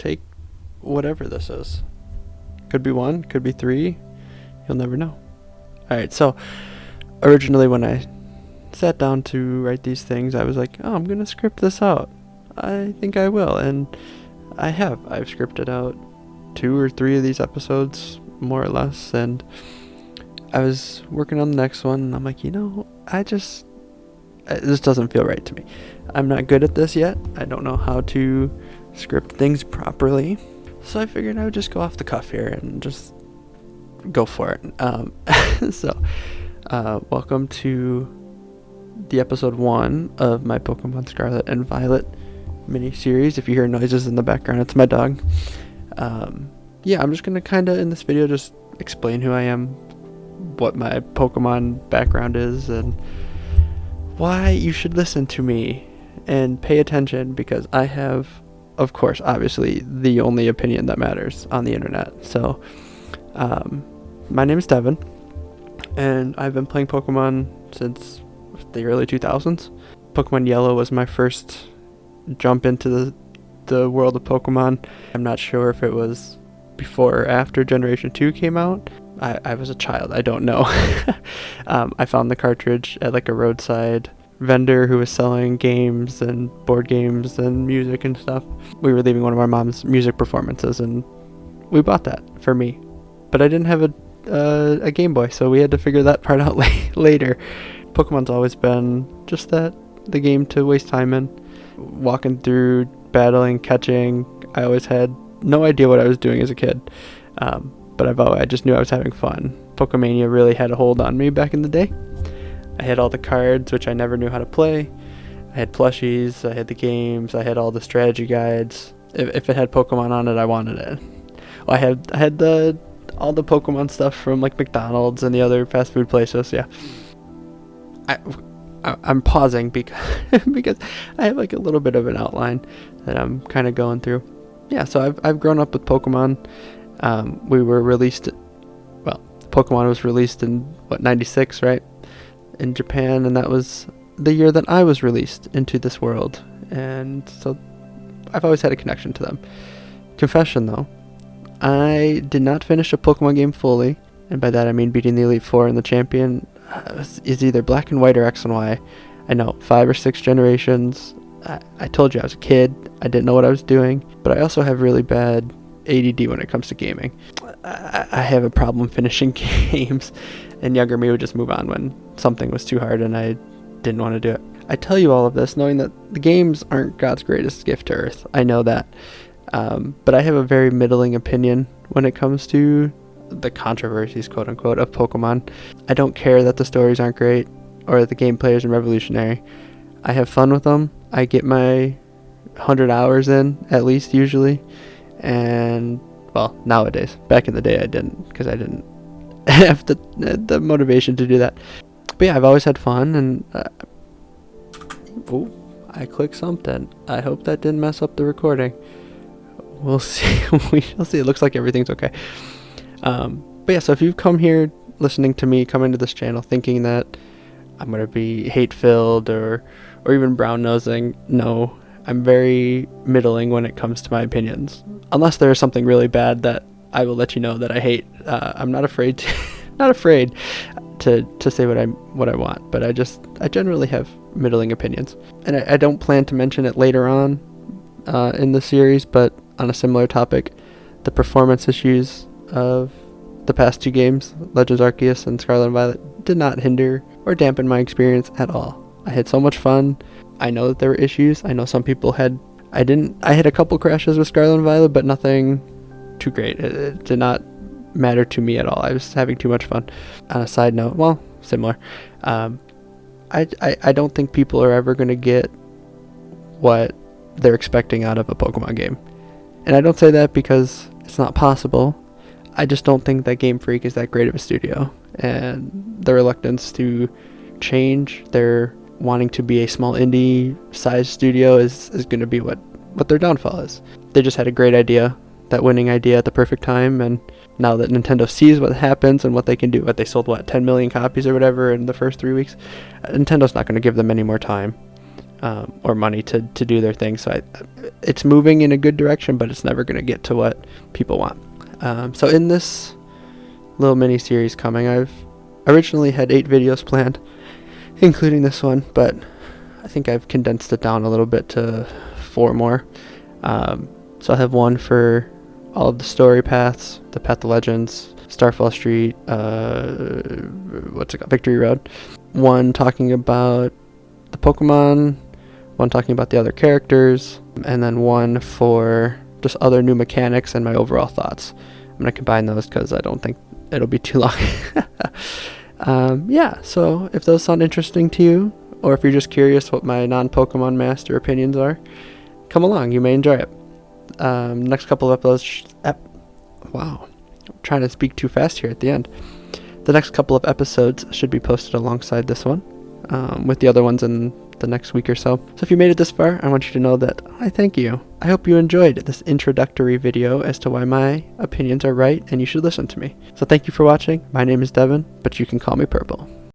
take whatever this is. Could be 1, could be 3. You'll never know. Alright, so originally when I sat down to write these things, I was like, I'm going to script this out. I think I will, and I have. I've scripted out 2 or 3 of these episodes, more or less, and I was working on the next one, and I'm like, this doesn't feel right to me. I'm not good at this yet. I don't know how to script things properly, so I figured I would just go off the cuff here and just go for it. So, welcome to the episode 1 of my Pokemon Scarlet and Violet mini-series. If you hear noises in the background, it's my dog. I'm just going to kind of, in this video, just explain who I am, what my Pokemon background is, and why you should listen to me and pay attention, because I have, of course, obviously, the only opinion that matters on the internet. So, my name is Devin, and I've been playing Pokemon since the early 2000s. Pokemon Yellow was my first jump into the world of Pokemon. I'm not sure if it was before or after Generation 2 came out. I was a child, I don't know. I found the cartridge at like a roadside vendor who was selling games and board games and music and stuff. We were leaving one of our mom's music performances, and we bought that for me. But I didn't have a Game Boy, so we had to figure that part out later. Pokemon's always been just the game to waste time in. Walking through, battling, catching. I always had no idea what I was doing as a kid. But I just knew I was having fun. Pokemania really had a hold on me back in the day. I had all the cards, which I never knew how to play. I had plushies, I had the games, I had all the strategy guides. If it had Pokemon on it, I wanted it. Well, I had all the Pokemon stuff from like McDonald's and the other fast food places. Yeah. I'm pausing because I have like a little bit of an outline that I'm kind of going through. Yeah, so I've grown up with Pokemon. Pokemon was released in 96, right? In Japan, and that was the year that I was released into this world. And so I've always had a connection to them. Confession though, I did not finish a Pokemon game fully, and by that I mean beating the Elite Four and the champion. Is either Black and White or X and Y. I know, 5 or 6 generations. I told you I was a kid. I didn't know what I was doing, but I also have really bad ADD when it comes to gaming. I have a problem finishing games, and younger me would just move on when something was too hard and I didn't want to do it. I tell you all of this knowing that the games aren't God's greatest gift to Earth. I know that. But I have a very middling opinion when it comes to the controversies, quote unquote, of Pokemon. I don't care that the stories aren't great or the gameplay isn't revolutionary. I have fun with them. I get my 100 hours in, at least, usually. And, well, nowadays. Back in the day I didn't, because I didn't have the motivation to do that. But yeah, I've always had fun, and I clicked something. I hope that didn't mess up the recording. We'll see. We shall see. It looks like everything's okay. But yeah, so if you've come here listening to me come into this channel thinking that I'm going to be hate-filled or even brown-nosing, no, I'm very middling when it comes to my opinions. Unless there is something really bad that I will let you know that I hate. I'm not afraid to say what I want, but I generally have middling opinions. And I don't plan to mention it later on in the series, but on a similar topic, the performance issues of the past 2 games, Legends Arceus and Scarlet and Violet, did not hinder or dampen my experience at all. I had so much fun. I know that there were issues. I know some people had. I had a couple crashes with Scarlet and Violet, but nothing too great. It did not matter to me at all. I was having too much fun. On a side note, well, similar. I don't think people are ever going to get what they're expecting out of a Pokemon game. And I don't say that because it's not possible. I just don't think that Game Freak is that great of a studio. And the reluctance to change, their wanting to be a small indie sized studio is going to be what their downfall is. They just had a great idea, that winning idea at the perfect time, and now that Nintendo sees what happens and what they can do, they sold 10 million copies or whatever in the first 3 weeks, Nintendo's not going to give them any more time. or money to do their thing. So it's moving in a good direction, but it's never going to get to what people want. So in this little mini series coming, I've originally had 8 videos planned, including this one, but I think I've condensed it down a little bit to 4 more. So I'll have one for all of the story paths, the Path of Legends, Starfall Street, Victory Road. One talking about the Pokemon, one talking about the other characters, and then one for just other new mechanics and my overall thoughts. I'm going to combine those because I don't think it'll be too long. Yeah, so if those sound interesting to you, or if you're just curious what my non-Pokemon master opinions are, come along, you may enjoy it. Next couple of episodes, wow, I'm trying to speak too fast here at the end. The next couple of episodes should be posted alongside this one, with the other ones in the next week or so. So if you made it this far, I want you to know that I thank you. I hope you enjoyed this introductory video as to why my opinions are right and you should listen to me. So thank you for watching. My name is Devin, but you can call me Purple.